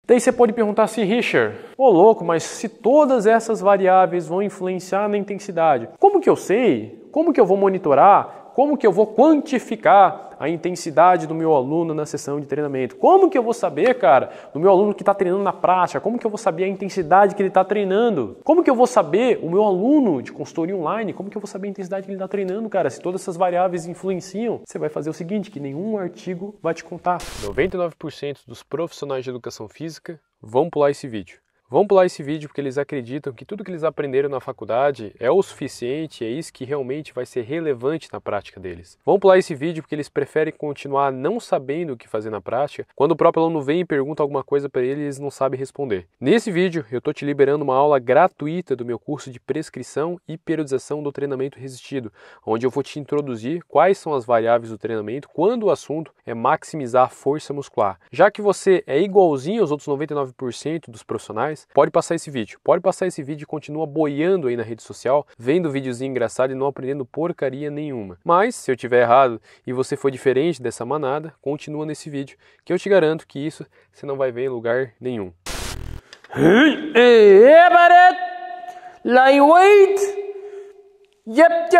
Daí você pode perguntar assim, Richard, ô louco, mas se todas essas variáveis vão influenciar na intensidade, como que eu sei? Como que eu vou monitorar? Como que eu vou quantificar a intensidade do meu aluno na sessão de treinamento? Como que eu vou saber, cara, do meu aluno que está treinando na prática? Como que eu vou saber a intensidade que ele está treinando? Como que eu vou saber o meu aluno de consultoria online? Como que eu vou saber a intensidade que ele está treinando, cara? Se todas essas variáveis influenciam, você vai fazer o seguinte, que nenhum artigo vai te contar. 99% dos profissionais de educação física vão pular esse vídeo. Vão pular esse vídeo porque eles acreditam que tudo que eles aprenderam na faculdade é o suficiente, é isso que realmente vai ser relevante na prática deles. Vão pular esse vídeo porque eles preferem continuar não sabendo o que fazer na prática. Quando o próprio aluno vem e pergunta alguma coisa para ele, eles não sabem responder. Nesse vídeo, eu estou te liberando uma aula gratuita do meu curso de prescrição e periodização do treinamento resistido, onde eu vou te introduzir quais são as variáveis do treinamento quando o assunto é maximizar a força muscular. Já que você é igualzinho aos outros 99% dos profissionais, pode passar esse vídeo e continua boiando aí na rede social, vendo videozinho engraçado e não aprendendo porcaria nenhuma. Mas, se eu tiver errado e você for diferente dessa manada, continua nesse vídeo, que eu te garanto que isso você não vai ver em lugar nenhum. Lightweight. Yep.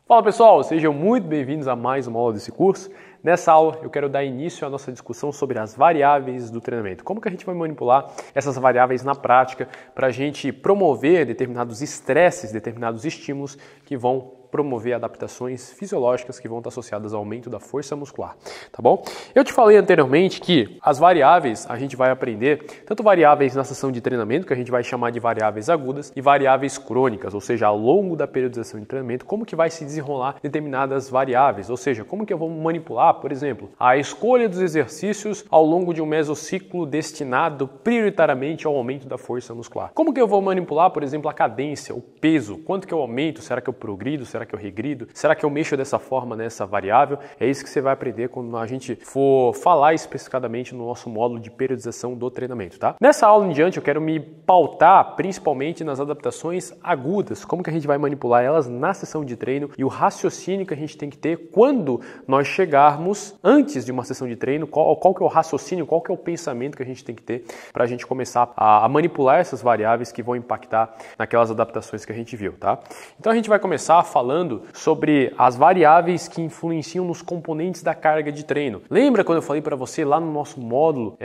Fala pessoal, sejam muito bem-vindos a mais uma aula desse curso. Nessa aula eu quero dar início à nossa discussão sobre as variáveis do treinamento. Como que a gente vai manipular essas variáveis na prática para a gente promover determinados estresses, determinados estímulos que vão promover adaptações fisiológicas que vão estar associadas ao aumento da força muscular, tá bom? Eu te falei anteriormente que as variáveis a gente vai aprender tanto variáveis na sessão de treinamento, que a gente vai chamar de variáveis agudas, e variáveis crônicas, ou seja, ao longo da periodização de treinamento, como que vai se desenrolar determinadas variáveis, ou seja, como que eu vou manipular, por exemplo, a escolha dos exercícios ao longo de um mesociclo destinado prioritariamente ao aumento da força muscular. Como que eu vou manipular, por exemplo, a cadência, o peso, quanto que eu aumento, será que eu progrido, será que eu regrido? Será que eu mexo dessa forma nessa variável? É isso que você vai aprender quando a gente for falar especificadamente no nosso módulo de periodização do treinamento, tá? Nessa aula em diante eu quero me pautar principalmente nas adaptações agudas, como que a gente vai manipular elas na sessão de treino e o raciocínio que a gente tem que ter quando nós chegarmos antes de uma sessão de treino, qual que é o raciocínio, qual que é o pensamento que a gente tem que ter para a gente começar a manipular essas variáveis que vão impactar naquelas adaptações que a gente viu, tá? Então a gente vai começar falando sobre as variáveis que influenciam nos componentes da carga de treino. Lembra quando eu falei para você lá no nosso módulo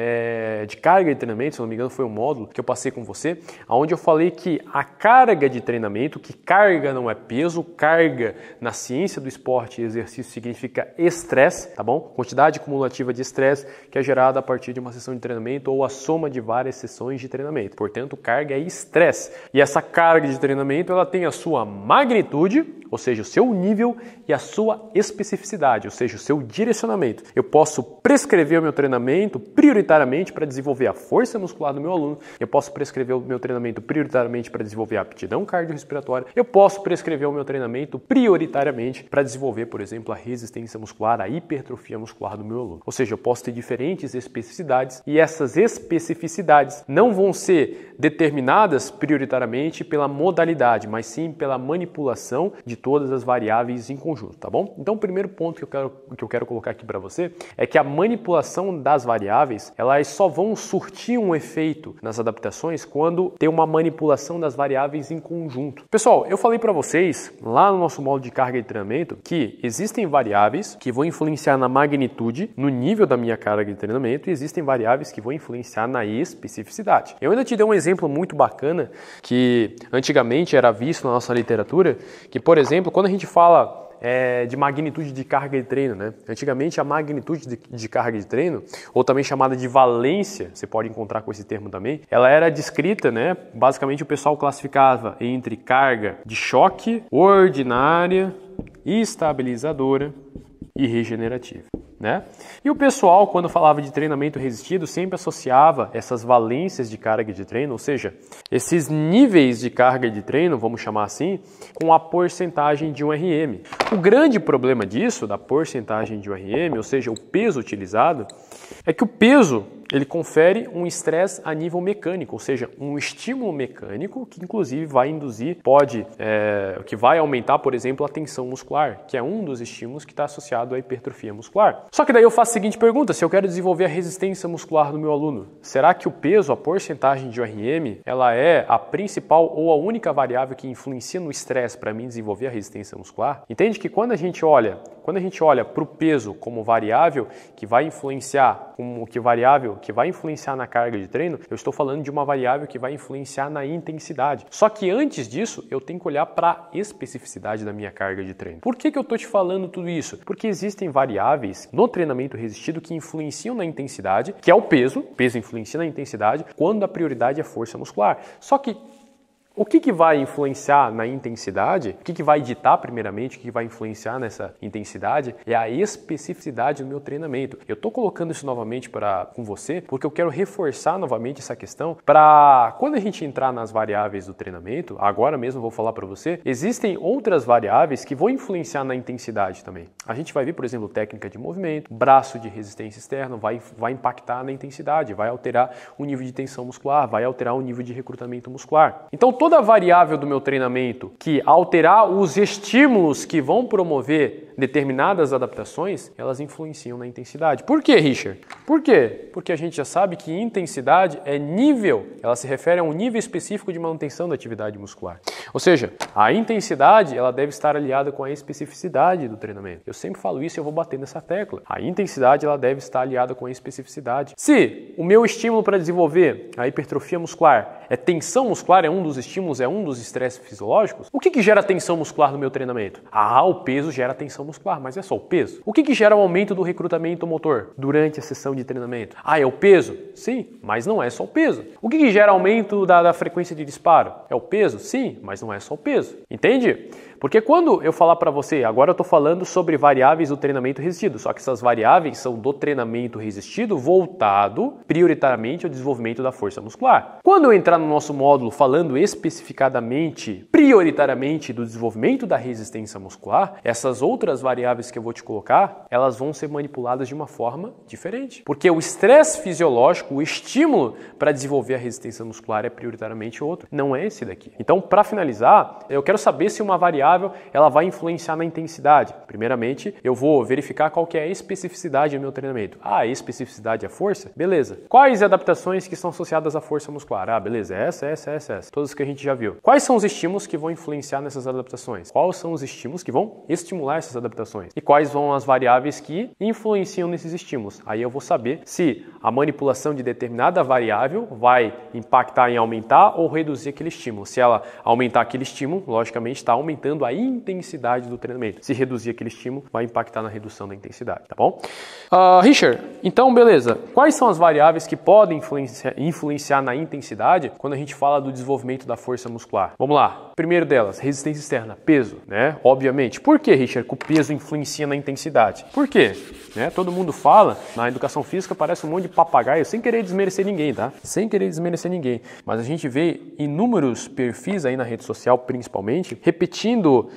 de carga de treinamento, se não me engano foi um módulo que eu passei com você, onde eu falei que a carga de treinamento, que carga não é peso, carga na ciência do esporte e exercício significa estresse, tá bom? Quantidade cumulativa de estresse que é gerada a partir de uma sessão de treinamento ou a soma de várias sessões de treinamento. Portanto, carga é estresse. E essa carga de treinamento ela tem a sua magnitude, ou seja, o seu nível e a sua especificidade, ou seja, o seu direcionamento. Eu posso prescrever o meu treinamento prioritariamente para desenvolver a força muscular do meu aluno, eu posso prescrever o meu treinamento prioritariamente para desenvolver a aptidão cardiorrespiratória, eu posso prescrever o meu treinamento prioritariamente para desenvolver, por exemplo, a resistência muscular, a hipertrofia muscular do meu aluno. Ou seja, eu posso ter diferentes especificidades e essas especificidades não vão ser determinadas prioritariamente pela modalidade, mas sim pela manipulação de todas as variáveis em conjunto, tá bom? Então, o primeiro ponto que eu quero colocar aqui para você é que a manipulação das variáveis, elas só vão surtir um efeito nas adaptações quando tem uma manipulação das variáveis em conjunto. Pessoal, eu falei para vocês lá no nosso módulo de carga de treinamento que existem variáveis que vão influenciar na magnitude, no nível da minha carga de treinamento, e existem variáveis que vão influenciar na especificidade. Eu ainda te dei um exemplo muito bacana que antigamente era visto na nossa literatura, que, por exemplo, quando a gente fala de magnitude de carga de treino, né? Antigamente a magnitude de carga de treino, ou também chamada de valência, você pode encontrar com esse termo também, ela era descrita, né? Basicamente o pessoal classificava entre carga de choque, ordinária, estabilizadora e regenerativa, né? E o pessoal, quando falava de treinamento resistido, sempre associava essas valências de carga de treino, ou seja, esses níveis de carga de treino, vamos chamar assim, com a porcentagem de um RM. O grande problema disso, da porcentagem de um RM, ou seja, o peso utilizado, é que o peso ele confere um estresse a nível mecânico, ou seja, um estímulo mecânico que inclusive vai induzir, que vai aumentar, por exemplo, a tensão muscular, que é um dos estímulos que está associado à hipertrofia muscular. Só que daí eu faço a seguinte pergunta: se eu quero desenvolver a resistência muscular do meu aluno, será que o peso, a porcentagem de ORM, ela é a principal ou a única variável que influencia no estresse para mim desenvolver a resistência muscular? Entende que quando a gente olha para o peso como variável que vai influenciar, na carga de treino, eu estou falando de uma variável que vai influenciar na intensidade. Só que antes disso, eu tenho que olhar para a especificidade da minha carga de treino. Por que eu estou te falando tudo isso? Porque existem variáveis no treinamento resistido que influenciam na intensidade, que é o peso. O peso influencia na intensidade quando a prioridade é força muscular. Só que o que vai influenciar na intensidade, o que vai ditar primeiramente, o que vai influenciar nessa intensidade é a especificidade do meu treinamento. Eu estou colocando isso novamente com você porque eu quero reforçar novamente essa questão para quando a gente entrar nas variáveis do treinamento, agora mesmo eu vou falar para você, existem outras variáveis que vão influenciar na intensidade também. A gente vai ver, por exemplo, técnica de movimento, braço de resistência externa, vai impactar na intensidade, vai alterar o nível de tensão muscular, vai alterar o nível de recrutamento muscular. Então, toda variável do meu treinamento que alterar os estímulos que vão promover determinadas adaptações, elas influenciam na intensidade. Por quê, Richard? Por quê? Porque a gente já sabe que intensidade é nível, ela se refere a um nível específico de manutenção da atividade muscular. Ou seja, a intensidade ela deve estar aliada com a especificidade do treinamento. Eu sempre falo isso e eu vou bater nessa tecla. A intensidade ela deve estar aliada com a especificidade. Se o meu estímulo para desenvolver a hipertrofia muscular é tensão muscular, é um dos estímulos, é um dos estresses fisiológicos, o que gera tensão muscular no meu treinamento? O peso gera tensão muscular, mas é só o peso. O que gera o aumento do recrutamento motor durante a sessão de treinamento? É o peso? Sim, mas não é só o peso. O que gera aumento da frequência de disparo? É o peso? Sim, mas não é só o peso. Entende? Porque quando eu falar para você, agora eu estou falando sobre variáveis do treinamento resistido, só que essas variáveis são do treinamento resistido voltado prioritariamente ao desenvolvimento da força muscular. Quando eu entrar no nosso módulo falando especificadamente, prioritariamente do desenvolvimento da resistência muscular, essas outras variáveis que eu vou te colocar, elas vão ser manipuladas de uma forma diferente. Porque o estresse fisiológico, o estímulo para desenvolver a resistência muscular é prioritariamente outro, não é esse daqui. Então, para finalizar, eu quero saber se uma variável ela vai influenciar na intensidade. Primeiramente, eu vou verificar qual que é a especificidade do meu treinamento. A especificidade é força? Beleza. Quais adaptações que estão associadas à força muscular? Beleza, essa. Todas que a gente já viu. Quais são os estímulos que vão influenciar nessas adaptações? Quais são os estímulos que vão estimular essas adaptações? E quais vão as variáveis que influenciam nesses estímulos? Aí eu vou saber se a manipulação de determinada variável vai impactar em aumentar ou reduzir aquele estímulo. Se ela aumentar aquele estímulo, logicamente está aumentando a intensidade do treinamento. Se reduzir aquele estímulo, vai impactar na redução da intensidade, tá bom? Richard, então beleza. Quais são as variáveis que podem influenciar na intensidade quando a gente fala do desenvolvimento da força muscular? Vamos lá. Primeiro delas, resistência externa, peso, né? Obviamente. Por que, Richard, que o peso influencia na intensidade? Por quê? Todo mundo fala, na educação física parece um monte de papagaio, sem querer desmerecer ninguém, tá? Sem querer desmerecer ninguém. Mas a gente vê inúmeros perfis aí na rede social, principalmente, repetindo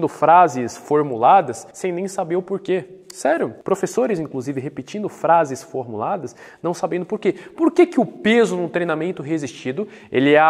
frases formuladas sem nem saber o porquê. Sério, professores, inclusive, repetindo frases formuladas, não sabendo por quê. Por que o peso no treinamento resistido, ele é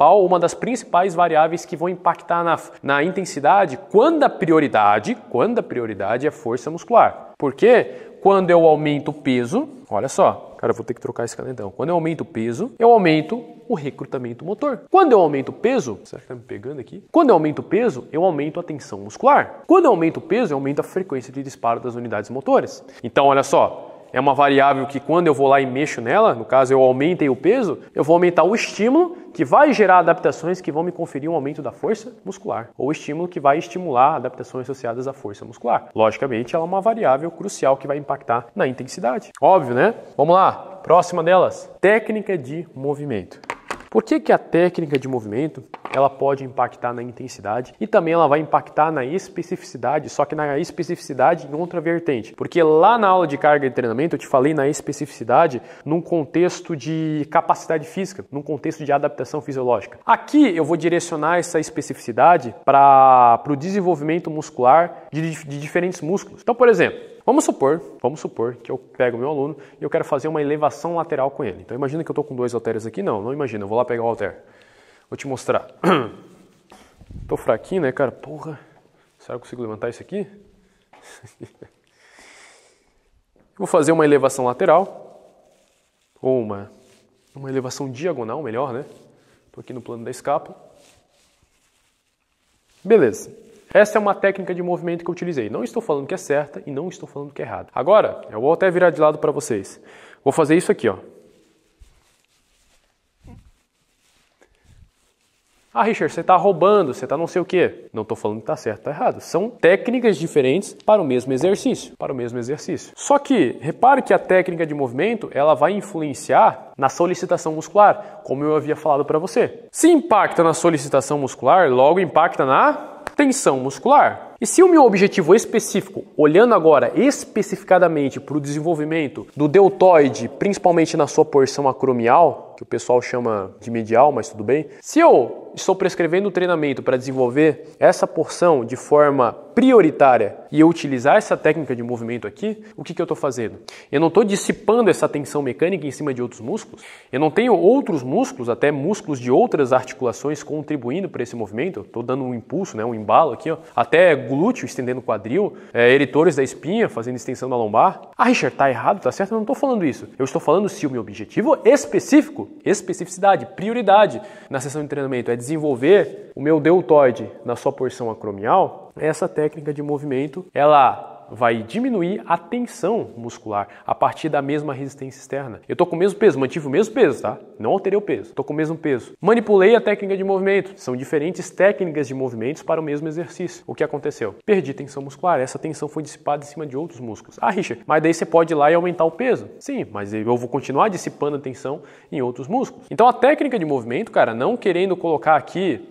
uma das principais variáveis que vão impactar na intensidade quando a prioridade é força muscular? Porque quando eu aumento o peso, olha só, cara, eu vou ter que trocar esse canetão. Quando eu aumento o peso, eu aumento o recrutamento motor. Quando eu aumento o peso, será que tá me pegando aqui? Quando eu aumento o peso, eu aumento a tensão muscular. Quando eu aumento o peso, eu aumento a frequência de disparo das unidades motoras. Então, olha só, é uma variável que quando eu vou lá e mexo nela, no caso eu aumentei o peso, eu vou aumentar o estímulo que vai gerar adaptações que vão me conferir um aumento da força muscular, ou estímulo que vai estimular adaptações associadas à força muscular. Logicamente, ela é uma variável crucial que vai impactar na intensidade. Óbvio, né? Vamos lá, próxima delas, técnica de movimento. Por que a técnica de movimento ela pode impactar na intensidade e também ela vai impactar na especificidade, só que na especificidade em outra vertente. Porque lá na aula de carga de treinamento eu te falei na especificidade num contexto de capacidade física, num contexto de adaptação fisiológica. Aqui eu vou direcionar essa especificidade para o desenvolvimento muscular de diferentes músculos. Então, por exemplo, vamos supor que eu pego o meu aluno e eu quero fazer uma elevação lateral com ele. Então imagina que eu estou com 2 halteres aqui. Não imagina, eu vou lá pegar o halter. Vou te mostrar. Tô fraquinho, né, cara? Porra, será que eu consigo levantar isso aqui? Vou fazer uma elevação lateral, ou uma elevação diagonal, melhor, né? Tô aqui no plano da escápula. Beleza. Essa é uma técnica de movimento que eu utilizei. Não estou falando que é certa e não estou falando que é errada. Agora, eu vou até virar de lado para vocês. Vou fazer isso aqui, ó. Ah, Richard, você está roubando, você está não sei o quê. Não estou falando que está certo, está errado. São técnicas diferentes para o mesmo exercício. Só que, repare que a técnica de movimento, ela vai influenciar na solicitação muscular, como eu havia falado para você. Se impacta na solicitação muscular, logo impacta na tensão muscular. E se o meu objetivo específico, olhando agora especificadamente para o desenvolvimento do deltoide, principalmente na sua porção acromial, que o pessoal chama de medial, mas tudo bem. Se eu estou prescrevendo o treinamento para desenvolver essa porção de forma prioritária e eu utilizar essa técnica de movimento aqui, o que eu estou fazendo? Eu não estou dissipando essa tensão mecânica em cima de outros músculos. Eu não tenho outros músculos, até músculos de outras articulações contribuindo para esse movimento. Estou dando um impulso, né, um embalo aqui, ó. Até glúteo estendendo o quadril, eretores da espinha fazendo extensão da lombar. Ah, Richard, tá errado, tá certo? Eu não estou falando isso. Eu estou falando se o meu objetivo específico, especificidade, prioridade na sessão de treinamento é desenvolver o meu deltoide na sua porção acromial, essa técnica de movimento, ela vai diminuir a tensão muscular a partir da mesma resistência externa. Eu estou com o mesmo peso, mantive o mesmo peso, tá? Não alterei o peso, estou com o mesmo peso. Manipulei a técnica de movimento. São diferentes técnicas de movimentos para o mesmo exercício. O que aconteceu? Perdi tensão muscular. Essa tensão foi dissipada em cima de outros músculos. Ah, Richard, mas daí você pode ir lá e aumentar o peso. Sim, mas eu vou continuar dissipando a tensão em outros músculos. Então a técnica de movimento, cara, não querendo colocar aqui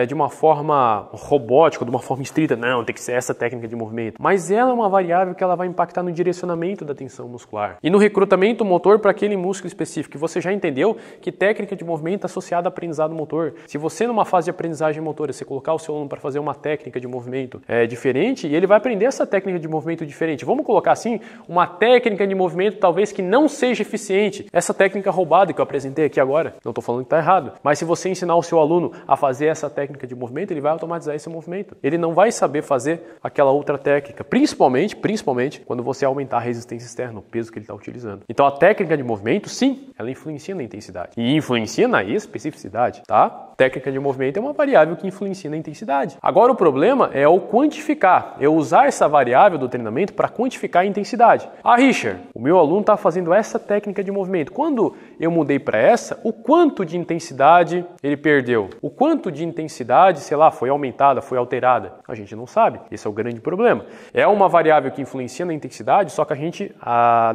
de uma forma robótica, de uma forma estrita, não, tem que ser essa técnica de movimento. Mas ela é uma variável que ela vai impactar no direcionamento da tensão muscular e no recrutamento motor para aquele músculo específico. E você já entendeu que técnica de movimento é associada a aprendizado motor. Se você numa fase de aprendizagem motora, você colocar o seu aluno para fazer uma técnica de movimento diferente, e ele vai aprender essa técnica de movimento diferente. Vamos colocar assim, uma técnica de movimento talvez que não seja eficiente. Essa técnica roubada que eu apresentei aqui agora, não estou falando que está errado, mas se você ensinar o seu aluno a fazer essa técnica de movimento, ele vai automatizar esse movimento. Ele não vai saber fazer aquela outra técnica, principalmente quando você aumentar a resistência externa, o peso que ele está utilizando. Então a técnica de movimento, sim, ela influencia na intensidade e influencia na especificidade, tá? Técnica de movimento é uma variável que influencia na intensidade. Agora o problema é o quantificar, é usar essa variável do treinamento para quantificar a intensidade. Ah, Richard, o meu aluno está fazendo essa técnica de movimento. Quando eu mudei para essa, o quanto de intensidade ele perdeu? O quanto de intensidade, sei lá, foi aumentada, foi alterada? A gente não sabe. Esse é o grande problema. É uma variável que influencia na intensidade, só que a gente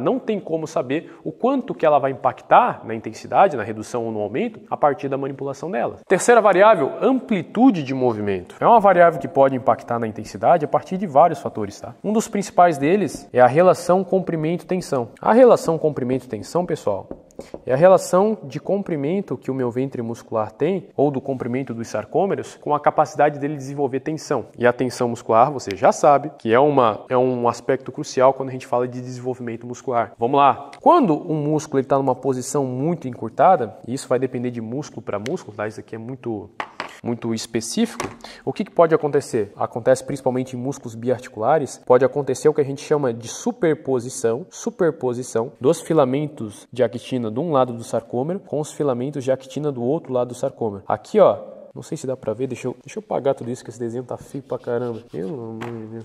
não tem como saber o quanto que ela vai impactar na intensidade, na redução ou no aumento, a partir da manipulação dela. Terceira variável, amplitude de movimento. É uma variável que pode impactar na intensidade a partir de vários fatores, tá? Um dos principais deles é a relação comprimento-tensão. A relação comprimento-tensão, pessoal, é a relação de comprimento que o meu ventre muscular tem, ou do comprimento dos sarcômeros, com a capacidade dele desenvolver tensão. E a tensão muscular, você já sabe, que é um aspecto crucial quando a gente fala de desenvolvimento muscular. Vamos lá. Quando um músculo está numa posição muito encurtada, e isso vai depender de músculo para músculo, tá? Isso aqui é muito específico, o que pode acontecer? Acontece principalmente em músculos biarticulares, pode acontecer o que a gente chama de superposição dos filamentos de actina de um lado do sarcômero com os filamentos de actina do outro lado do sarcômero. Aqui, ó, não sei se dá pra ver, deixa eu apagar tudo isso, que esse desenho tá feio pra caramba.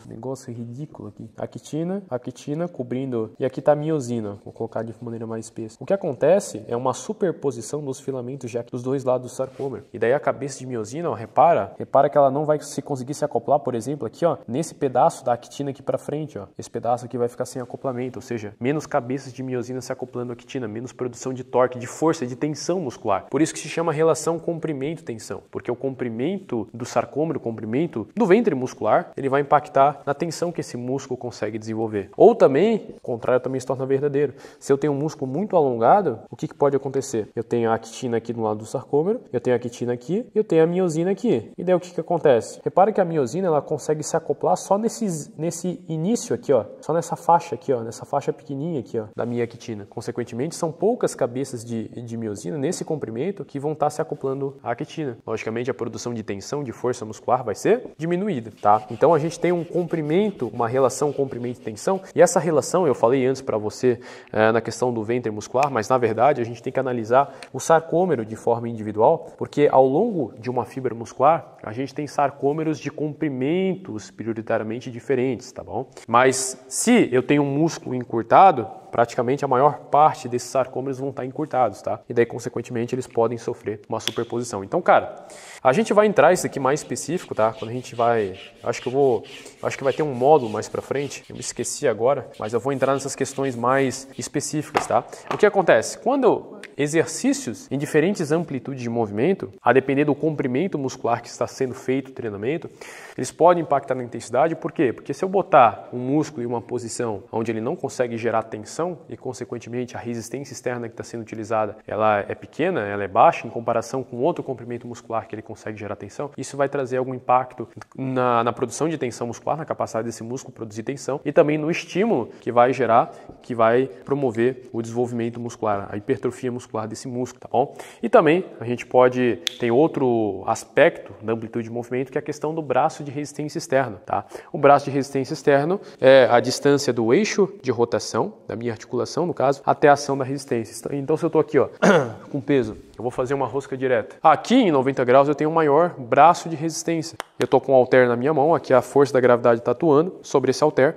Negócio ridículo aqui. Actina cobrindo, e aqui tá a miosina, vou colocar de maneira mais espessa. O que acontece é uma superposição dos filamentos dos dois lados do sarcômero. E daí a cabeça de miosina, ó, repara que ela não vai conseguir se acoplar, por exemplo, aqui, ó, nesse pedaço da actina aqui pra frente, ó. Esse pedaço aqui vai ficar sem acoplamento, ou seja, menos cabeças de miosina se acoplando à actina, menos produção de torque, de força, de tensão muscular. Por isso que se chama relação comprimento-tensão. Porque o comprimento do sarcômero, o comprimento do ventre muscular, ele vai impactar na tensão que esse músculo consegue desenvolver. Ou também, o contrário também se torna verdadeiro. Se eu tenho um músculo muito alongado, o que pode acontecer? Eu tenho a actina aqui do lado do sarcômero, eu tenho a actina aqui e eu tenho a miosina aqui. E daí o que acontece? Repara que a miosina ela consegue se acoplar só nesse início aqui, ó, só nessa faixa aqui, ó, nessa faixa pequenininha aqui, ó, da minha actina. Consequentemente, são poucas cabeças de miosina nesse comprimento que vão estar se acoplando à actina. Logicamente, a produção de tensão, de força muscular vai ser diminuída, tá? Então, a gente tem um comprimento, uma relação comprimento e tensão, e essa relação, eu falei antes para você na questão do ventre muscular, mas na verdade, a gente tem que analisar o sarcômero de forma individual, porque ao longo de uma fibra muscular, a gente tem sarcômeros de comprimentos prioritariamente diferentes, tá bom? Mas se eu tenho um músculo encurtado, praticamente a maior parte desses sarcômeros vão estar encurtados, tá? E daí, consequentemente, eles podem sofrer uma superposição. Então, cara, a gente vai entrar isso aqui mais específico, tá? Quando a gente vai... Acho que vai ter um módulo mais pra frente. Eu me esqueci agora, mas eu vou entrar nessas questões mais específicas, tá? O que acontece? Quando exercícios em diferentes amplitudes de movimento, a depender do comprimento muscular que está sendo feito o treinamento, eles podem impactar na intensidade. Por quê? Porque se eu botar um músculo em uma posição onde ele não consegue gerar tensão e, consequentemente, a resistência externa que está sendo utilizada, ela é pequena, ela é baixa em comparação com outro comprimento muscular que ele consegue gerar tensão, isso vai trazer algum impacto na produção de tensão muscular, na capacidade desse músculo produzir tensão e também no estímulo que vai gerar, que vai promover o desenvolvimento muscular, a hipertrofia muscular desse músculo, tá bom? E também a gente tem outro aspecto da amplitude de movimento que é a questão do braço de resistência externa, tá? O braço de resistência externo é a distância do eixo de rotação, da minha articulação, no caso, até a ação da resistência. Então, se eu estou aqui, ó, com peso, eu vou fazer uma rosca direta. Aqui, em 90 graus, eu tenho um maior braço de resistência. Eu estou com o halter na minha mão, aqui a força da gravidade está atuando sobre esse halter,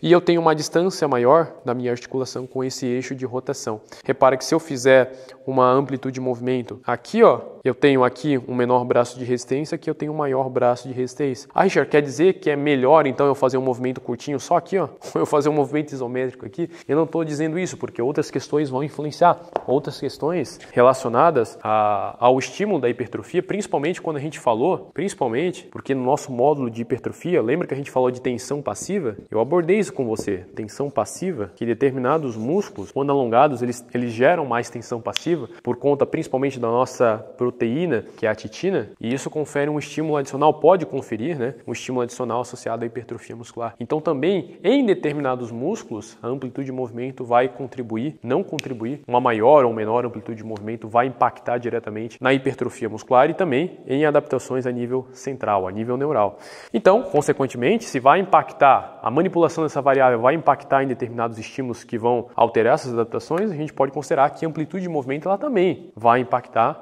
e eu tenho uma distância maior da minha articulação com esse eixo de rotação. Repara que se eu fizer uma amplitude de movimento aqui, ó, eu tenho aqui um menor braço de resistência, aqui eu tenho um maior braço de resistência. Ah, Richard, quer dizer que é melhor então eu fazer um movimento curtinho só aqui, ó, ou eu fazer um movimento isométrico aqui? Eu não estou dizendo isso, porque outras questões vão influenciar. Outras questões relacionadas ao estímulo da hipertrofia, principalmente quando a gente falou, porque no nosso módulo de hipertrofia, lembra que a gente falou de tensão passiva? Eu abordei isso com você, tensão passiva, que determinados músculos, quando alongados, eles geram mais tensão passiva, por conta principalmente da nossa proteína, que é a titina, e isso confere um estímulo adicional, pode conferir, né, um estímulo adicional associado à hipertrofia muscular. Então também, em determinados músculos, a amplitude de movimento vai não contribuir, uma maior ou menor amplitude de movimento vai impactar diretamente na hipertrofia muscular e também em adaptações a nível central, a nível neural. Então, consequentemente, se vai impactar, a manipulação dessa variável vai impactar em determinados estímulos que vão alterar essas adaptações, a gente pode considerar que a amplitude de movimento ela também vai impactar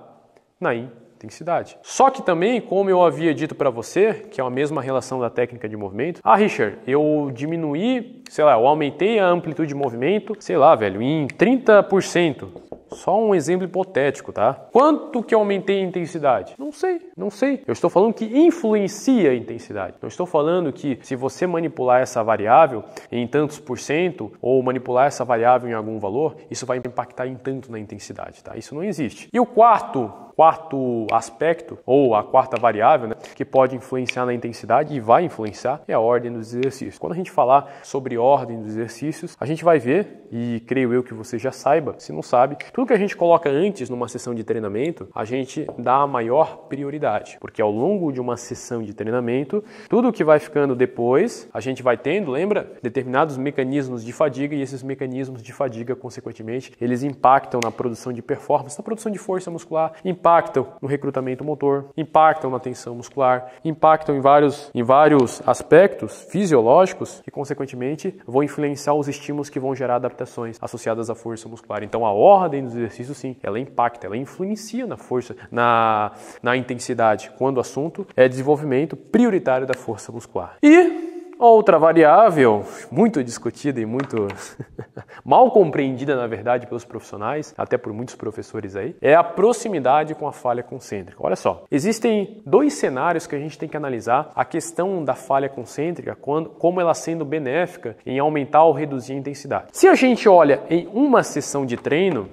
na intensidade. Só que também, como eu havia dito para você, que é a mesma relação da técnica de movimento, Richard, eu diminuí, eu aumentei a amplitude de movimento, velho, em 30%. Só um exemplo hipotético, tá? Quanto que eu aumentei a intensidade? Não sei. Eu estou falando que influencia a intensidade. Não estou falando que se você manipular essa variável em tantos por cento ou manipular essa variável em algum valor, isso vai impactar em tanto na intensidade, tá? Isso não existe. E o quarto aspecto, ou a quarta variável, né, que pode influenciar na intensidade e vai influenciar, é a ordem dos exercícios. Quando a gente falar sobre ordem dos exercícios, a gente vai ver, e creio eu que você já saiba, se não sabe, tudo que a gente coloca antes numa sessão de treinamento, a gente dá a maior prioridade, porque ao longo de uma sessão de treinamento, tudo que vai ficando depois, a gente vai tendo, lembra, determinados mecanismos de fadiga, e esses mecanismos de fadiga, consequentemente, eles impactam na produção de performance, na produção de força muscular, impactam no recrutamento motor, impactam na tensão muscular, impactam em vários aspectos fisiológicos que, consequentemente, vão influenciar os estímulos que vão gerar adaptações associadas à força muscular. Então, a ordem dos exercícios, sim, ela impacta, ela influencia na força, na intensidade, quando o assunto é desenvolvimento prioritário da força muscular. E outra variável muito discutida e muito mal compreendida, na verdade, pelos profissionais, até por muitos professores aí, é a proximidade com a falha concêntrica. Olha só, existem dois cenários que a gente tem que analisar a questão da falha concêntrica, como ela sendo benéfica em aumentar ou reduzir a intensidade. Se a gente olha em uma sessão de treino,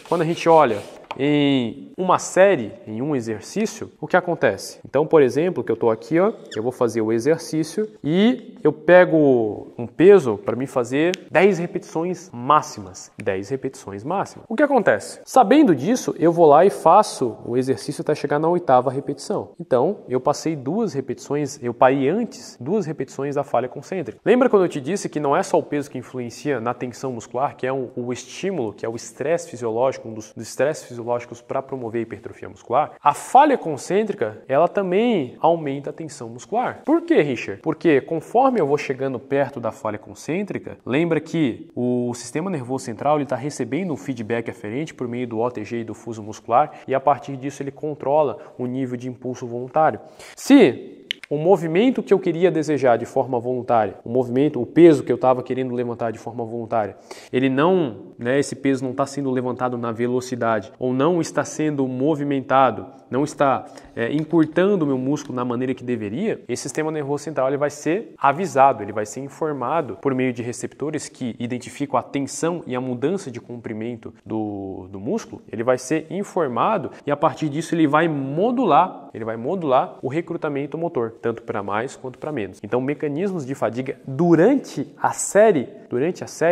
quando a gente olha em uma série, em um exercício, o que acontece? Então, por exemplo, que eu estou aqui, ó, eu vou fazer o exercício e eu pego um peso para me fazer 10 repetições máximas. 10 repetições máximas. O que acontece? Sabendo disso, eu vou lá e faço o exercício até chegar na 8ª repetição. Então, eu passei 2 repetições, eu parei antes 2 repetições da falha concêntrica. Lembra quando eu te disse que não é só o peso que influencia na tensão muscular, que é o estímulo, que é o estresse fisiológico, um dos estresses fisiológicos para promover a hipertrofia muscular? A falha concêntrica, ela também aumenta a tensão muscular. Por quê, Richard? Porque conforme eu vou chegando perto da falha concêntrica, lembra que o sistema nervoso central está recebendo um feedback aferente por meio do OTG e do fuso muscular e a partir disso ele controla o nível de impulso voluntário. Se o movimento que eu queria desejar de forma voluntária, o peso que eu estava querendo levantar de forma voluntária, ele não, esse peso não está sendo levantado na velocidade ou não está sendo movimentado, não está encurtando o meu músculo na maneira que deveria, esse sistema nervoso central ele vai ser avisado, ele vai ser informado por meio de receptores que identificam a tensão e a mudança de comprimento do músculo, ele vai ser informado e a partir disso ele vai modular o recrutamento motor, tanto para mais quanto para menos. Então, mecanismos de fadiga durante a série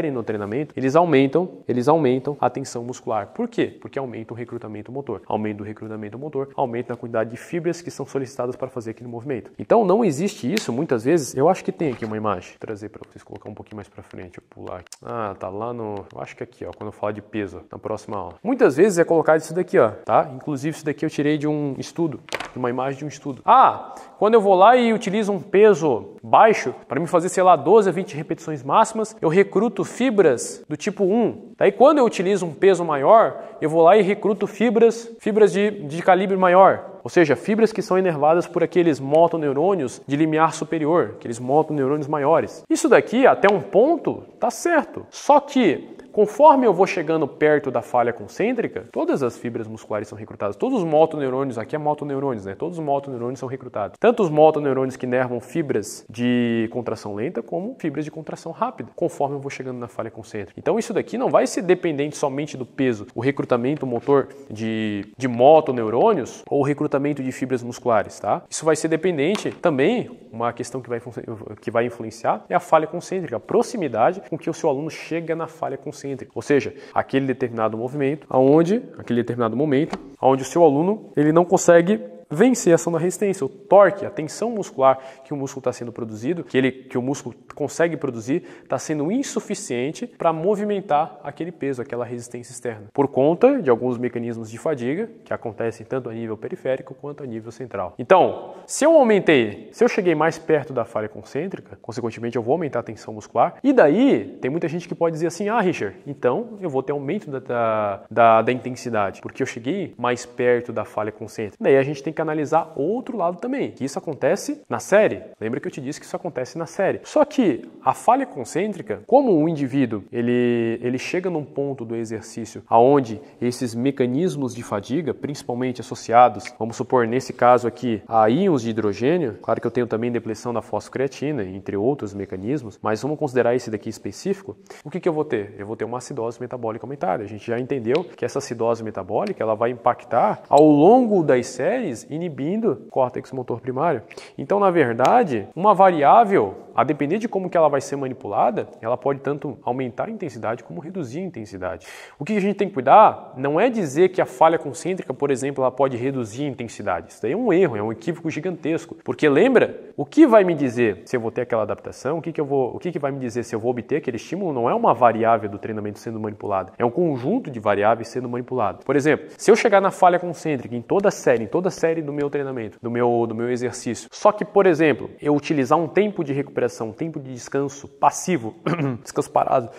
no treinamento, eles aumentam a tensão muscular. Por quê? Porque aumenta o recrutamento motor. Aumento do recrutamento motor, aumenta a quantidade de fibras que são solicitadas para fazer aquele movimento. Então, não existe isso, muitas vezes, eu acho que tem aqui uma imagem. Vou trazer para vocês colocar um pouquinho mais para frente, eu pular aqui. Ah, tá lá no, eu acho que aqui, ó, quando eu falar de peso, na próxima aula. Muitas vezes é colocado isso daqui, ó, tá? Inclusive isso daqui eu tirei de um estudo, de uma imagem de um estudo. Ah, quando eu vou lá e utilizo um peso baixo, para me fazer, sei lá, 12 a 20 repetições máximas, eu recruto fibras do tipo 1. Daí quando eu utilizo um peso maior, eu vou lá e recruto fibras de calibre maior. Ou seja, fibras que são inervadas por aqueles motoneurônios de limiar superior, aqueles motoneurônios maiores. Isso daqui, até um ponto, tá certo. Só que conforme eu vou chegando perto da falha concêntrica, todas as fibras musculares são recrutadas. Todos os motoneurônios, aqui é motoneurônios, né? Todos os motoneurônios são recrutados. Tanto os motoneurônios que inervam fibras de contração lenta, como fibras de contração rápida, conforme eu vou chegando na falha concêntrica. Então isso daqui não vai ser dependente somente do peso, o recrutamento motor de motoneurônios ou o recrutamento de fibras musculares, tá? Isso vai ser dependente também, uma questão que vai influenciar é a falha concêntrica, a proximidade com que o seu aluno chega na falha concêntrica. Ou seja, aquele determinado momento onde o seu aluno ele não consegue vencer a ação da resistência, o torque, a tensão muscular que o músculo está sendo produzido, que o músculo consegue produzir, está sendo insuficiente para movimentar aquele peso, aquela resistência externa, por conta de alguns mecanismos de fadiga que acontecem tanto a nível periférico quanto a nível central. Então, se eu cheguei mais perto da falha concêntrica, consequentemente eu vou aumentar a tensão muscular, e daí tem muita gente que pode dizer assim, Richard, então eu vou ter aumento da intensidade, porque eu cheguei mais perto da falha concêntrica. Daí a gente tem que analisar outro lado também, que isso acontece na série. Lembra que eu te disse que isso acontece na série. Só que a falha concêntrica, como um indivíduo, ele chega num ponto do exercício aonde esses mecanismos de fadiga, principalmente associados, vamos supor, nesse caso aqui, a íons de hidrogênio, claro que eu tenho também depressão da fosfocreatina, entre outros mecanismos, mas vamos considerar esse daqui específico, o que eu vou ter? Eu vou ter uma acidose metabólica aumentada. A gente já entendeu que essa acidose metabólica, ela vai impactar ao longo das séries inibindo o córtex motor primário. Então, na verdade, uma variável, a depender de como que ela vai ser manipulada, ela pode tanto aumentar a intensidade como reduzir a intensidade. O que a gente tem que cuidar não é dizer que a falha concêntrica, por exemplo, ela pode reduzir a intensidade. Isso daí é um erro, é um equívoco gigantesco. Porque lembra, o que vai me dizer se eu vou ter aquela adaptação, o que vai me dizer se eu vou obter aquele estímulo não é uma variável do treinamento sendo manipulada, é um conjunto de variáveis sendo manipulado. Por exemplo, se eu chegar na falha concêntrica em toda série do meu treinamento, do meu exercício, só que, por exemplo, eu utilizar um tempo de recuperação, um tempo de descanso passivo, descanso parado,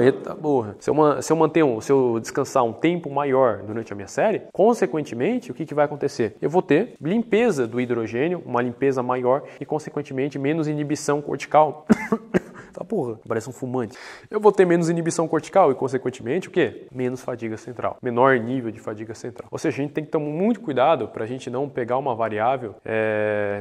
eita porra. Se eu descansar um tempo maior durante a minha série, consequentemente, o que vai acontecer? Eu vou ter limpeza do hidrogênio, uma limpeza maior e, consequentemente, menos inibição cortical. Tá porra, parece um fumante. Eu vou ter menos inibição cortical e, consequentemente, o quê? Menos fadiga central. Menor nível de fadiga central. Ou seja, a gente tem que tomar muito cuidado para a gente não pegar uma variável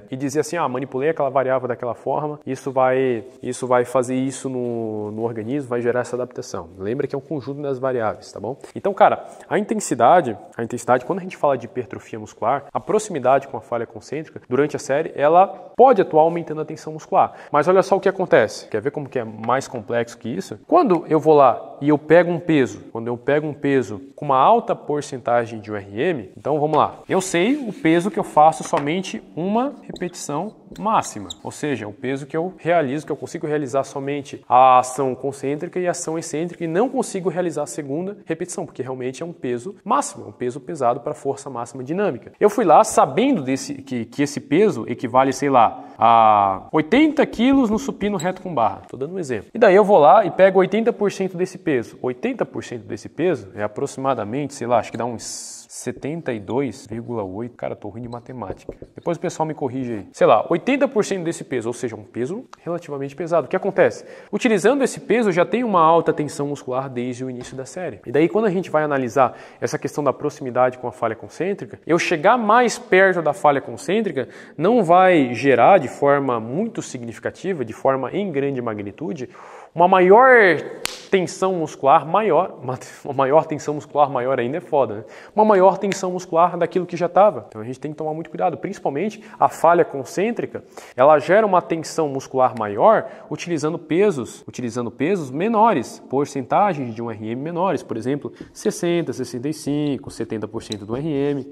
e dizer assim, manipulei aquela variável daquela forma, isso vai fazer isso no organismo, vai gerar essa adaptação. Lembra que é um conjunto das variáveis, tá bom? Então, cara, a intensidade, quando a gente fala de hipertrofia muscular, a proximidade com a falha concêntrica, durante a série, ela pode atuar aumentando a tensão muscular. Mas olha só o que acontece. Quer ver como que é mais complexo que isso? Quando eu vou lá e eu pego um peso, com uma alta porcentagem de URM, então vamos lá. Eu sei o peso que eu faço somente uma repetição máxima, ou seja, o peso que eu realizo, que eu consigo realizar somente a ação concêntrica e a ação excêntrica e não consigo realizar a segunda repetição, porque realmente é um peso máximo, é um peso pesado para força máxima dinâmica. Eu fui lá sabendo que esse peso equivale, sei lá, a 80 quilos no supino reto com barra. Estou dando um exemplo. E daí eu vou lá e pego 80% desse peso. 80% desse peso é aproximadamente, sei lá, acho que dá uns 72,8. Cara, tô ruim de matemática. Depois o pessoal me corrige aí. Sei lá, 80% desse peso, ou seja, um peso relativamente pesado. O que acontece? Utilizando esse peso, eu já tenho uma alta tensão muscular desde o início da série. E daí, quando a gente vai analisar essa questão da proximidade com a falha concêntrica, eu chegar mais perto da falha concêntrica não vai gerar de forma muito significativa, de forma em grande magnitude, uma maior tensão muscular maior, uma maior tensão muscular maior ainda é foda, né? Uma maior tensão muscular daquilo que já estava. Então a gente tem que tomar muito cuidado, principalmente a falha concêntrica, ela gera uma tensão muscular maior utilizando pesos menores, porcentagens de um RM menores, por exemplo, 60, 65, 70% do RM.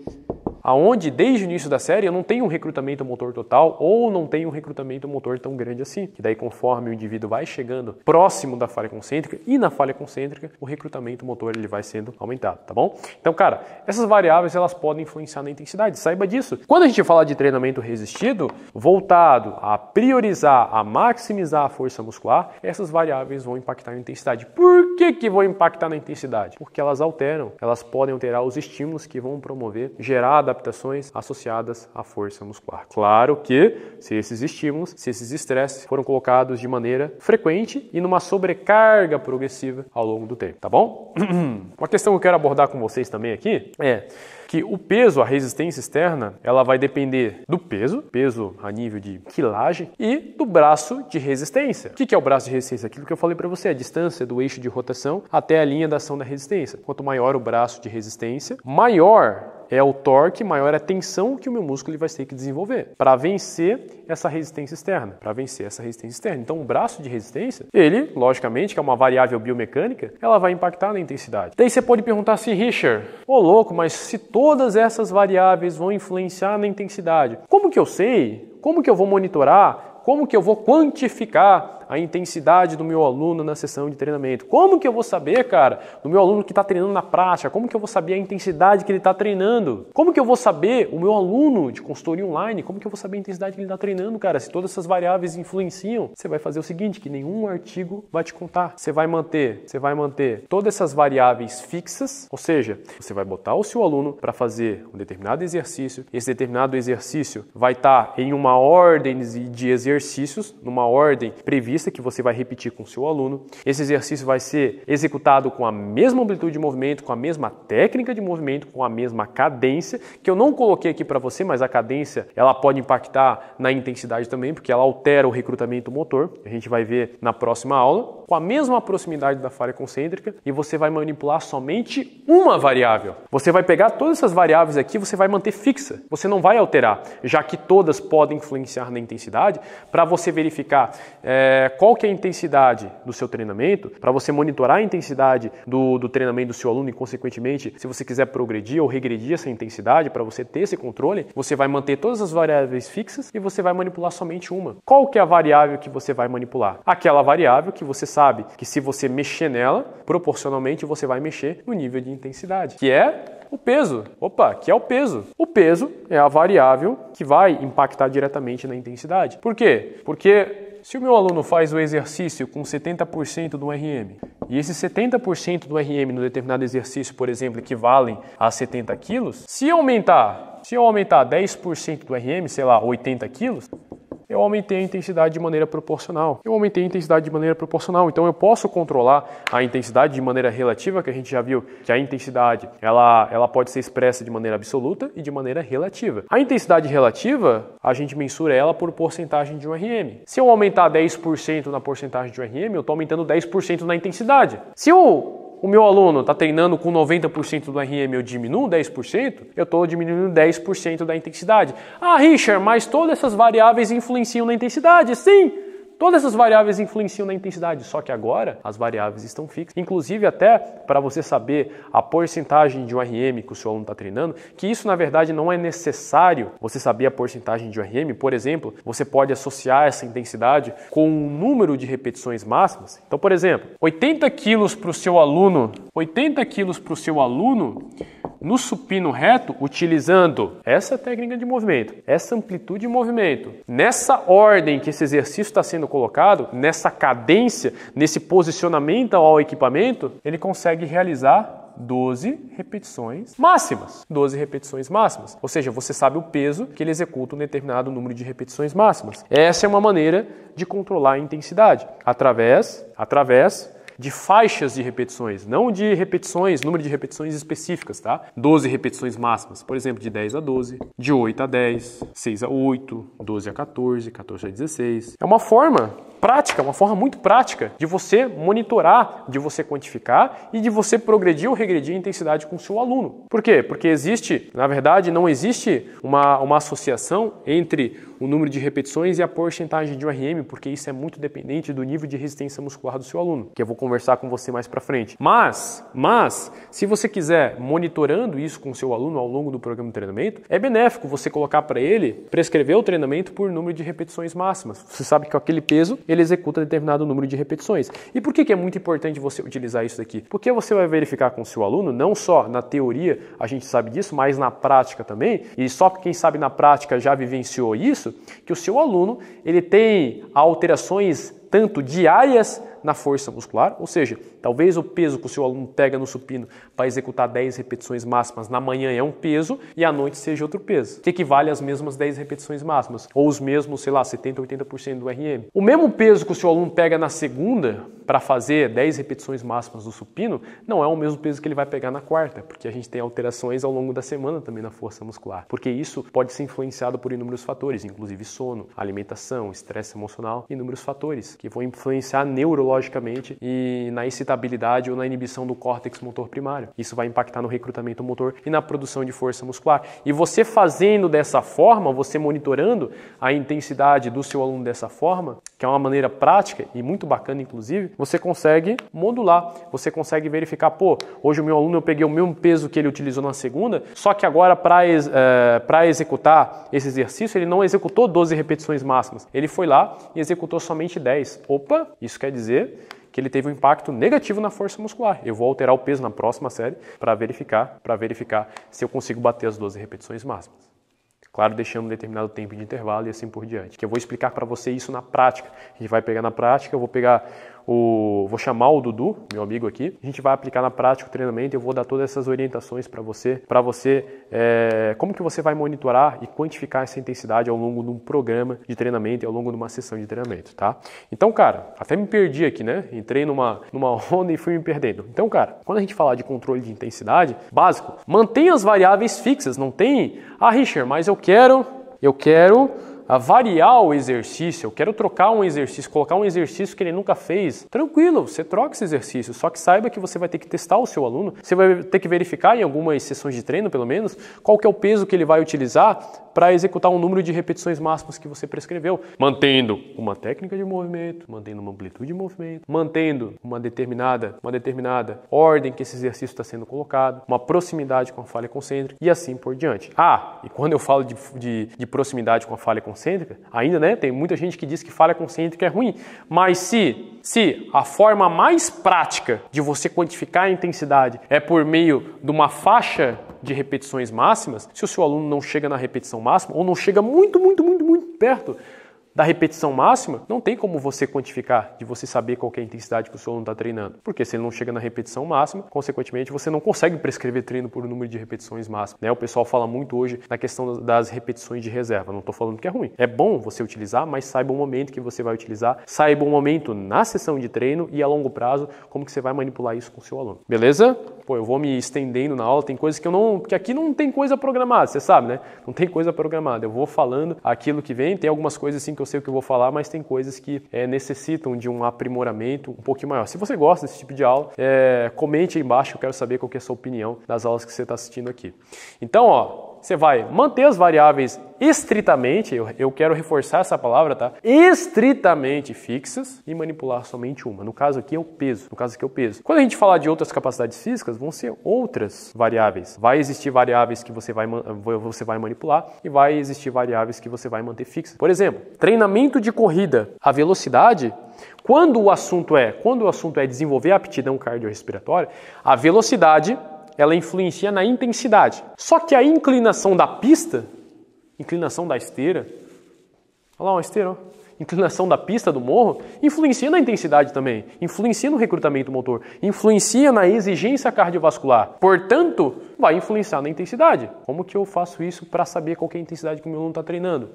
Aonde desde o início da série eu não tenho um recrutamento motor total ou não tenho um recrutamento motor tão grande assim, que daí conforme o indivíduo vai chegando próximo da falha concêntrica e na falha concêntrica o recrutamento motor ele vai sendo aumentado, tá bom? Então, cara, essas variáveis elas podem influenciar na intensidade, saiba disso. Quando a gente fala de treinamento resistido, voltado a priorizar, a maximizar a força muscular, essas variáveis vão impactar na intensidade. Por que vão impactar na intensidade? Porque elas podem alterar os estímulos que vão promover, gerar adaptações associadas à força muscular. Claro que se esses estímulos, se esses estresses foram colocados de maneira frequente e numa sobrecarga progressiva ao longo do tempo, tá bom? Uma questão que eu quero abordar com vocês também aqui é que o peso, a resistência externa, ela vai depender do peso a nível de quilagem e do braço de resistência. O que é o braço de resistência? Aquilo que eu falei para você, a distância do eixo de rotação até a linha da ação da resistência. Quanto maior o braço de resistência, maior é o torque, maior é a tensão que o meu músculo vai ter que desenvolver para vencer essa resistência externa, Então, o braço de resistência, ele, logicamente, que é uma variável biomecânica, ela vai impactar na intensidade. Daí você pode perguntar assim, Richard, louco, mas se todas essas variáveis vão influenciar na intensidade, como que eu sei? Como que eu vou monitorar? Como que eu vou quantificar a intensidade do meu aluno na sessão de treinamento? Como que eu vou saber, cara, do meu aluno que está treinando na prática? Como que eu vou saber a intensidade que ele está treinando? Como que eu vou saber o meu aluno de consultoria online? Como que eu vou saber a intensidade que ele está treinando, cara? Se todas essas variáveis influenciam, você vai fazer o seguinte, que nenhum artigo vai te contar. Você vai manter todas essas variáveis fixas, ou seja, você vai botar o seu aluno para fazer um determinado exercício. Esse determinado exercício vai estar em uma ordem de exercícios, numa ordem prevista que você vai repetir com o seu aluno. Esse exercício vai ser executado com a mesma amplitude de movimento, com a mesma técnica de movimento, com a mesma cadência, que eu não coloquei aqui para você, mas a cadência ela pode impactar na intensidade também, porque ela altera o recrutamento motor. A gente vai ver na próxima aula, com a mesma proximidade da falha concêntrica, e você vai manipular somente uma variável. Você vai pegar todas essas variáveis aqui, você vai manter fixa, você não vai alterar, já que todas podem influenciar na intensidade, para você verificar qual que é a intensidade do seu treinamento, para você monitorar a intensidade do treinamento do seu aluno e, consequentemente, se você quiser progredir ou regredir essa intensidade, para você ter esse controle, você vai manter todas as variáveis fixas e você vai manipular somente uma. Qual que é a variável que você vai manipular? Aquela variável que você sabe que se você mexer nela, proporcionalmente você vai mexer no nível de intensidade, que é o peso. Que é o peso. O peso é a variável que vai impactar diretamente na intensidade. Por quê? Porque se o meu aluno faz o exercício com 70% do RM e esse 70% do RM no determinado exercício, por exemplo, equivalem a 70 quilos, se eu aumentar 10% do RM, sei lá, 80 quilos, eu aumentei a intensidade de maneira proporcional. Então eu posso controlar a intensidade de maneira relativa, que a gente já viu que a intensidade ela pode ser expressa de maneira absoluta e de maneira relativa. A intensidade relativa, a gente mensura ela por porcentagem de um RM. Se eu aumentar 10% na porcentagem de um RM, eu estou aumentando 10% na intensidade. Se o meu aluno está treinando com 90% do RM, eu diminuo 10%, eu estou diminuindo 10% da intensidade. Ah, Richard, mas todas essas variáveis influenciam na intensidade. Sim! Todas essas variáveis influenciam na intensidade, só que agora as variáveis estão fixas. Inclusive até para você saber a porcentagem de um RM que o seu aluno está treinando, que isso na verdade não é necessário você saber a porcentagem de um RM. Por exemplo, você pode associar essa intensidade com o número de repetições máximas. Então, por exemplo, 80 quilos para o seu aluno, no supino reto, utilizando essa técnica de movimento, essa amplitude de movimento, nessa ordem que esse exercício está sendo colocado, nessa cadência, nesse posicionamento ao equipamento, ele consegue realizar 12 repetições máximas. 12 repetições máximas. Ou seja, você sabe o peso que ele executa um determinado número de repetições máximas. Essa é uma maneira de controlar a intensidade, através de faixas de repetições, não de repetições, número de repetições específicas, tá? 12 repetições máximas, por exemplo, de 10 a 12, de 8 a 10, 6 a 8, 12 a 14, 14 a 16. É uma forma prática, uma forma muito prática de você monitorar, de você quantificar e de você progredir ou regredir a intensidade com o seu aluno. Por quê? Porque existe, na verdade, não existe uma associação entre o número de repetições e a porcentagem de um RM, porque isso é muito dependente do nível de resistência muscular do seu aluno, que eu vou conversar com você mais para frente. Mas, se você quiser monitorando isso com o seu aluno ao longo do programa de treinamento, é benéfico você colocar para ele, prescrever o treinamento por número de repetições máximas. Você sabe que com aquele peso, ele executa determinado número de repetições. E por que é muito importante você utilizar isso daqui? Porque você vai verificar com o seu aluno, não só na teoria, a gente sabe disso, mas na prática também, e só quem sabe na prática já vivenciou isso, que o seu aluno, ele tem alterações tanto diárias na força muscular, ou seja, talvez o peso que o seu aluno pega no supino para executar 10 repetições máximas na manhã é um peso e à noite seja outro peso, que equivale às mesmas 10 repetições máximas, ou os mesmos, sei lá, 70, 80% do RM. O mesmo peso que o seu aluno pega na segunda para fazer 10 repetições máximas do supino, não é o mesmo peso que ele vai pegar na quarta, porque a gente tem alterações ao longo da semana também na força muscular, porque isso pode ser influenciado por inúmeros fatores, inclusive sono, alimentação, estresse emocional e inúmeros fatores que vão influenciar neurologicamente e na excitabilidade ou na inibição do córtex motor primário. Isso vai impactar no recrutamento motor e na produção de força muscular. E você fazendo dessa forma, você monitorando a intensidade do seu aluno dessa forma, que é uma maneira prática e muito bacana, inclusive, você consegue modular, você consegue verificar, pô, hoje o meu aluno eu peguei o mesmo peso que ele utilizou na segunda, só que agora para executar esse exercício, ele não executou 12 repetições máximas, ele foi lá e executou somente 10. Opa, isso quer dizer que ele teve um impacto negativo na força muscular. Eu vou alterar o peso na próxima série para verificar se eu consigo bater as 12 repetições máximas. Claro, deixando um determinado tempo de intervalo e assim por diante. Que eu vou explicar para você isso na prática. A gente vai pegar na prática, eu vou chamar o Dudu, meu amigo aqui, a gente vai aplicar na prática o treinamento e eu vou dar todas essas orientações para você, como que você vai monitorar e quantificar essa intensidade ao longo de um programa de treinamento e ao longo de uma sessão de treinamento, tá? Então, cara, até me perdi aqui, né? Entrei numa onda e fui me perdendo. Então, cara, quando a gente falar de controle de intensidade, básico, mantenha as variáveis fixas, não tem, Richard, mas eu quero variar o exercício, eu quero trocar um exercício, colocar um exercício que ele nunca fez. Tranquilo, você troca esse exercício, só que saiba que você vai ter que testar o seu aluno, você vai ter que verificar em algumas sessões de treino, pelo menos, qual que é o peso que ele vai utilizar para executar um número de repetições máximas que você prescreveu, mantendo uma técnica de movimento, mantendo uma amplitude de movimento, mantendo uma determinada ordem que esse exercício está sendo colocado, uma proximidade com a falha concêntrica e assim por diante. E quando eu falo de proximidade com a falha concêntrica, ainda, né, tem muita gente que diz que falha concêntrica é ruim, mas se a forma mais prática de você quantificar a intensidade é por meio de uma faixa de repetições máximas, se o seu aluno não chega na repetição máxima ou não chega muito perto da repetição máxima, não tem como você quantificar, de você saber qual que é a intensidade que o seu aluno está treinando. Porque se ele não chega na repetição máxima, consequentemente, você não consegue prescrever treino por número de repetições máximas, né? O pessoal fala muito hoje na questão das repetições de reserva. Não estou falando que é ruim. É bom você utilizar, mas saiba o momento que você vai utilizar, saiba o momento na sessão de treino e a longo prazo, como que você vai manipular isso com o seu aluno. Beleza? Pô, eu vou me estendendo na aula, tem coisas que aqui não tem coisa programada, você sabe, né? Não tem coisa programada. Eu vou falando aquilo que vem, tem algumas coisas assim que eu sei o que eu vou falar, mas tem coisas que necessitam de um aprimoramento um pouquinho maior. Se você gosta desse tipo de aula, comente aí embaixo, eu quero saber qual que é a sua opinião das aulas que você está assistindo aqui. Então, ó, você vai manter as variáveis estritamente, eu quero reforçar essa palavra, tá? Estritamente fixas e manipular somente uma. No caso aqui é o peso. Quando a gente falar de outras capacidades físicas, vão ser outras variáveis. Vai existir variáveis que você vai manipular e vai existir variáveis que você vai manter fixas. Por exemplo, treinamento de corrida. A velocidade, quando o assunto é desenvolver a aptidão cardiorrespiratória, a velocidade ela influencia na intensidade. Só que a inclinação da pista, inclinação da esteira, olha lá uma esteira, ó. Inclinação da pista do morro, influencia na intensidade também, influencia no recrutamento motor, influencia na exigência cardiovascular. Portanto, vai influenciar na intensidade. Como que eu faço isso para saber qual que é a intensidade que o meu aluno está treinando?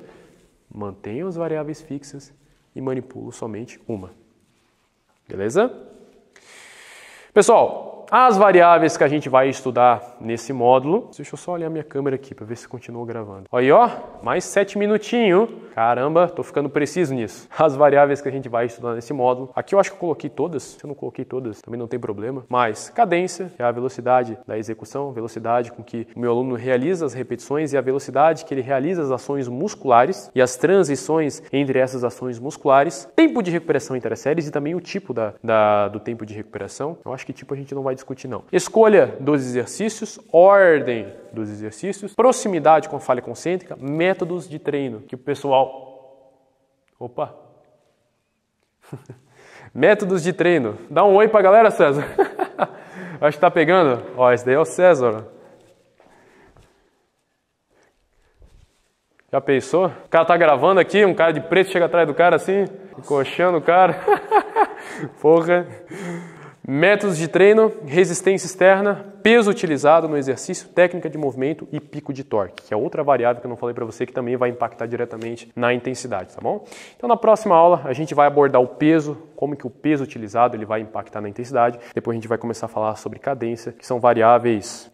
Mantenho as variáveis fixas e manipulo somente uma. Beleza? Pessoal, as variáveis que a gente vai estudar nesse módulo, deixa eu só olhar minha câmera aqui para ver se continua gravando. Aí, ó, mais 7 minutinhos. Caramba, tô ficando preciso nisso. As variáveis que a gente vai estudar nesse módulo. Aqui eu acho que eu coloquei todas. Se eu não coloquei todas, também não tem problema. Mas cadência, que é a velocidade da execução, velocidade com que o meu aluno realiza as repetições e a velocidade que ele realiza as ações musculares e as transições entre essas ações musculares. Tempo de recuperação interséries e também o tipo do tempo de recuperação. Eu acho que tipo a gente não vai discutir não. Escolha dos exercícios, ordem dos exercícios, proximidade com a falha concêntrica, métodos de treino, que o pessoal... Opa! Métodos de treino. Dá um oi pra galera, César. Acho que tá pegando. Ó, esse daí é o César. Já pensou? O cara tá gravando aqui, um cara de preto chega atrás do cara assim, encoxando o cara. Porra! Métodos de treino, resistência externa, peso utilizado no exercício, técnica de movimento e pico de torque, que é outra variável que eu não falei para você que também vai impactar diretamente na intensidade, tá bom? Então na próxima aula a gente vai abordar o peso, como que o peso utilizado ele vai impactar na intensidade. Depois a gente vai começar a falar sobre cadência, que são variáveis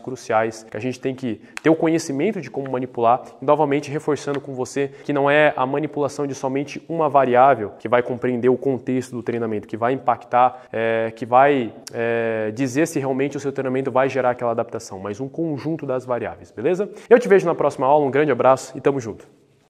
cruciais que a gente tem que ter o conhecimento de como manipular e novamente reforçando com você que não é a manipulação de somente uma variável que vai compreender o contexto do treinamento, que vai impactar, que vai dizer se realmente o seu treinamento vai gerar aquela adaptação, mas um conjunto das variáveis, beleza? Eu te vejo na próxima aula, um grande abraço e tamo junto!